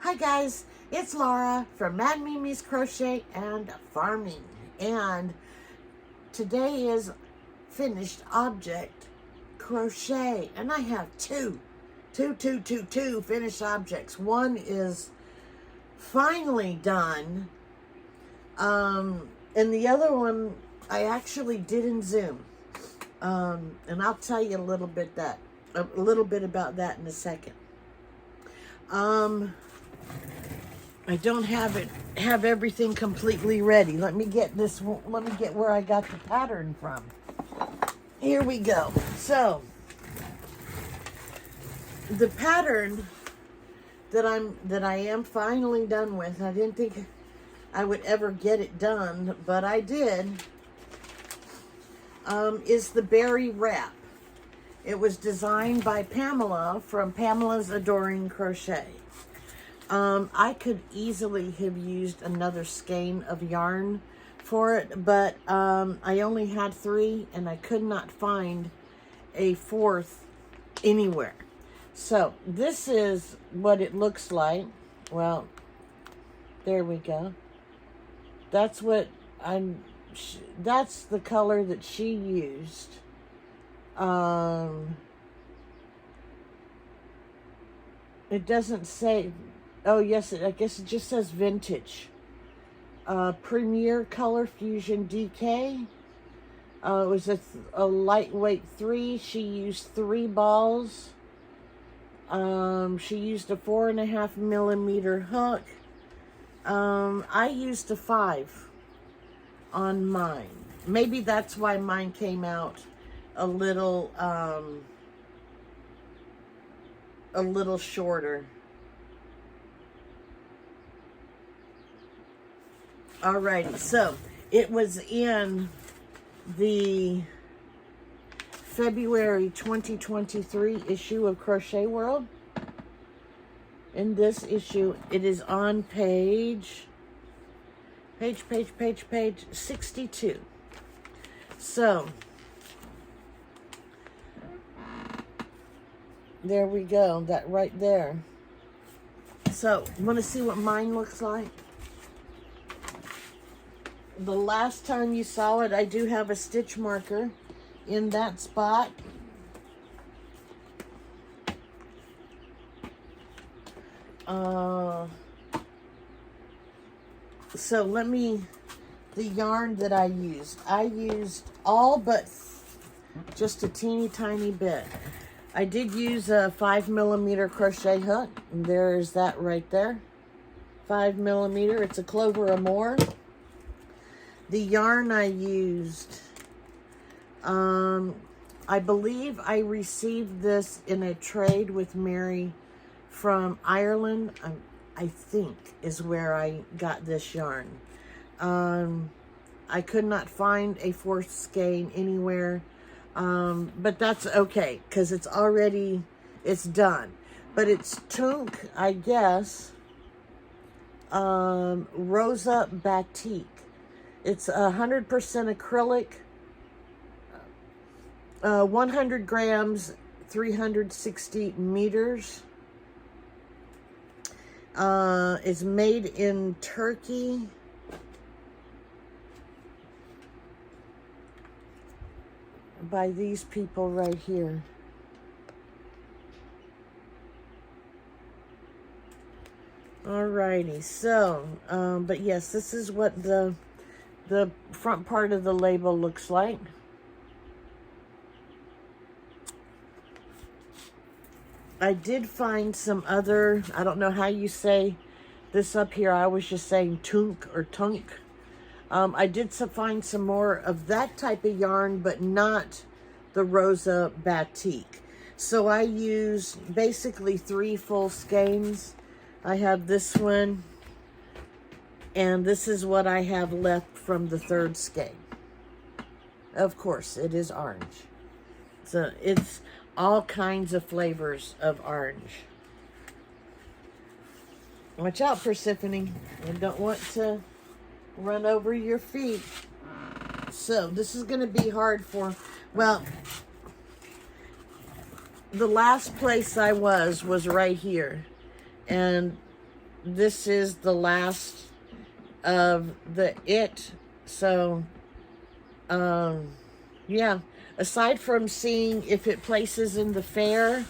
Hi guys, it's Laura from Mad Mimi's Crochet and Farming, and today is finished object crochet, and I have two finished objects. One is finally done, and the other one I actually did in Zoom, and I'll tell you a little bit about that in a second. I don't have everything completely ready. Let me get where I got the pattern from. Here we go. So the pattern that I am finally done with, I didn't think I would ever get it done, but I did, is the berry wrap. It was designed by Pamela from Pamela's Adoring Crochet. I could easily have used another skein of yarn for it, but I only had 3 and I could not find a 4th anywhere. So this is what it looks like. Well, there we go. That's what that's the color that she used. It doesn't say. Oh, yes, I guess it just says vintage. Premier Color Fusion DK. It was a lightweight 3. She used 3 balls. She used a 4.5 millimeter hook. I used a 5 on mine. Maybe that's why mine came out a little shorter. Alrighty, so it was in the February 2023 issue of Crochet World. In this issue, it is on page 62. So there we go, that right there. So, want to see what mine looks like? The last time you saw it, I do have a stitch marker in that spot. So the yarn that I used all but just a teeny tiny bit. I did use a 5 millimeter crochet hook. There's that right there. 5 millimeter, it's a Clover Amour. The yarn I used, I believe I received this in a trade with Mary from Ireland, I think is where I got this yarn. I could not find a 4th skein anywhere, but that's okay, because it's done. But it's Tunk, I guess, Rosa Batik. It's 100% acrylic, 100 grams, 360 meters. It's made in Turkey. By these people right here. Alrighty, so, but yes, this is what the front part of the label looks like. I did find some other, I don't know how you say this up here. I was just saying tunk or tunk. I did find some more of that type of yarn, but not the Rosa Batik. So I used basically 3 full skeins. I have this one, and this is what I have left from the 3rd skein. Of course, it is orange. So it's all kinds of flavors of orange. Watch out, Persephone. I don't want to run over your feet. So this is going to be hard for, well, the last place I was right here. And this is the last of the it. So, yeah, aside from seeing if it places in the fair,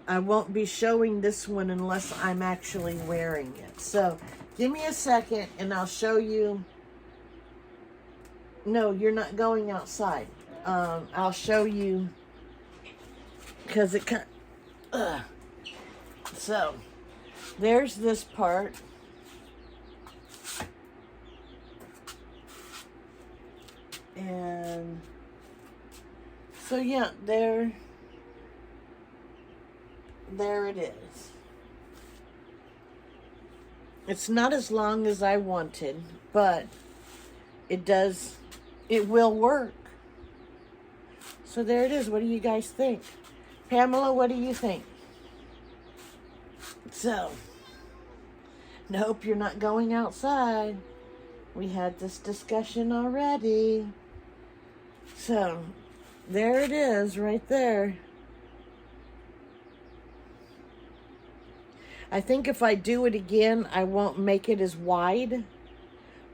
I won't be showing this one unless I'm actually wearing it. So give me a second and I'll show you. No, you're not going outside. I'll show you because it kind of, so there's this part. And so yeah, there it is. It's not as long as I wanted, but it will work. So there it is. What do you guys think? Pamela, what do you think? So, nope, you're not going outside. We had this discussion already. So, there it is right there. I think if I do it again, I won't make it as wide,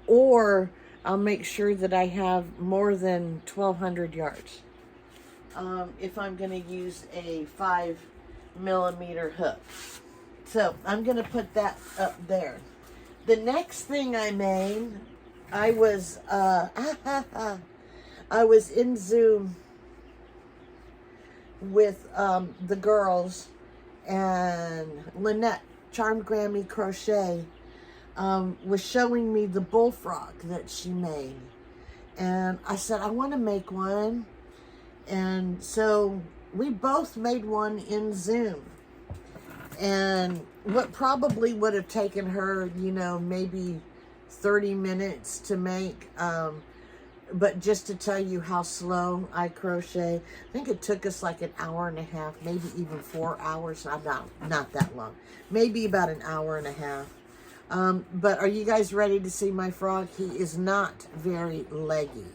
or I'll make sure that I have more than 1,200 yards. If I'm going to use a 5mm hook. So I'm going to put that up there. The next thing I made, I was in Zoom with the girls, and Lynette, Charmed Grammy Crochet, was showing me the bullfrog that she made. And I said, I want to make one. And so we both made one in Zoom. And what probably would have taken her, you know, maybe 30 minutes to make, but just to tell you how slow I crochet, I think it took us like an hour and a half, maybe even 4 hours. Not that long. Maybe about an hour and a half. But are you guys ready to see my frog? He is not very leggy.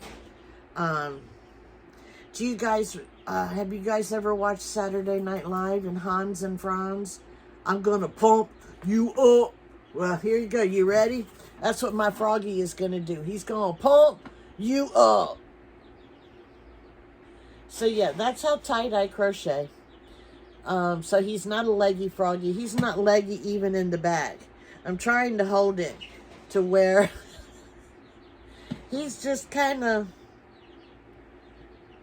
Do you guys, have you guys ever watched Saturday Night Live and Hans and Franz? I'm gonna pump you up. Well, here you go. You ready? That's what my froggy is gonna do. He's gonna pump you up. So yeah, that's how tight I crochet. So he's not a leggy froggy. He's not leggy even in the back. I'm trying to hold it to where he's just kind of,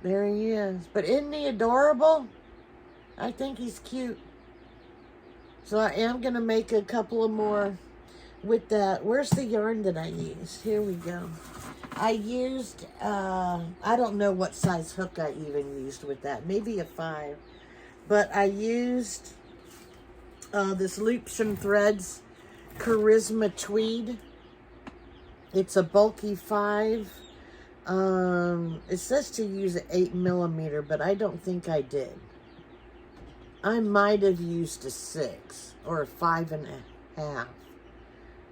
there he is. But isn't he adorable? I think he's cute. So I am going to make a couple of more with that. Where's the yarn that I used? Here we go. I used, I don't know what size hook I even used with that. Maybe a 5. But I used this Loops and Threads Charisma Tweed. It's a bulky 5. It says to use an 8mm, but I don't think I did. I might have used a 6 or a 5.5.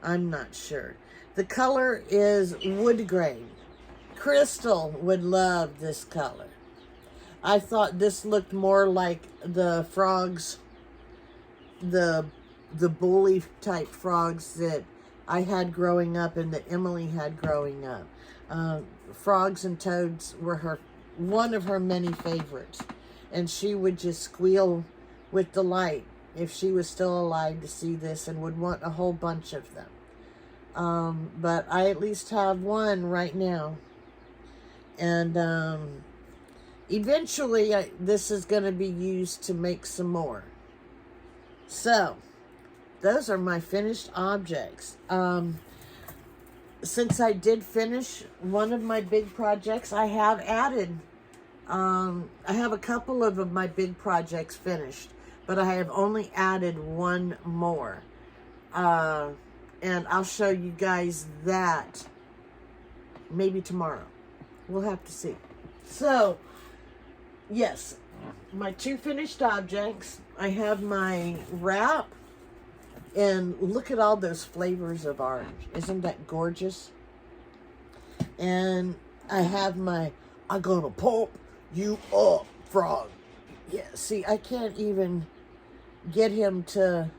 I'm not sure. The color is wood grain. Crystal would love this color. I thought this looked more like the frogs, the bully type frogs that I had growing up and that Emily had growing up. Frogs and toads were one of her many favorites. And she would just squeal with delight if she was still alive to see this and would want a whole bunch of them. But I at least have one right now. And eventually this is going to be used to make some more. So, those are my finished objects. Since I did finish one of my big projects, I have added, I have a couple of my big projects finished, but I have only added one more. And I'll show you guys that maybe tomorrow. We'll have to see. So, yes, my 2 finished objects. I have my wrap. And look at all those flavors of orange. Isn't that gorgeous? And I have my, I'm gonna pump you up frog. Yeah, see, I can't even get him to...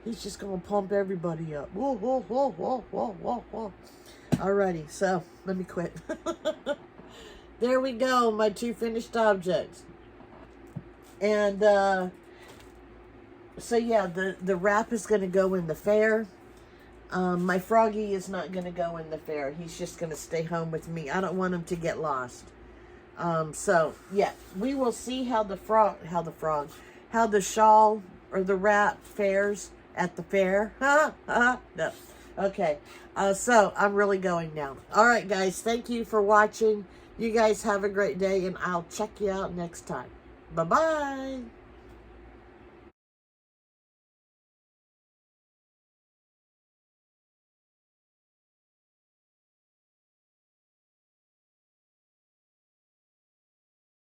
He's just going to pump everybody up. Whoa, whoa, whoa, whoa, whoa, whoa, whoa. Alrighty, so let me quit. There we go, my 2 finished objects. And so yeah, the wrap is going to go in the fair. My froggy is not going to go in the fair. He's just going to stay home with me. I don't want him to get lost. So yeah, we will see how the shawl or the wrap fares at the fair. No. Okay. So I'm really going now. All right, guys. Thank you for watching. You guys have a great day, and I'll check you out next time. Bye-bye.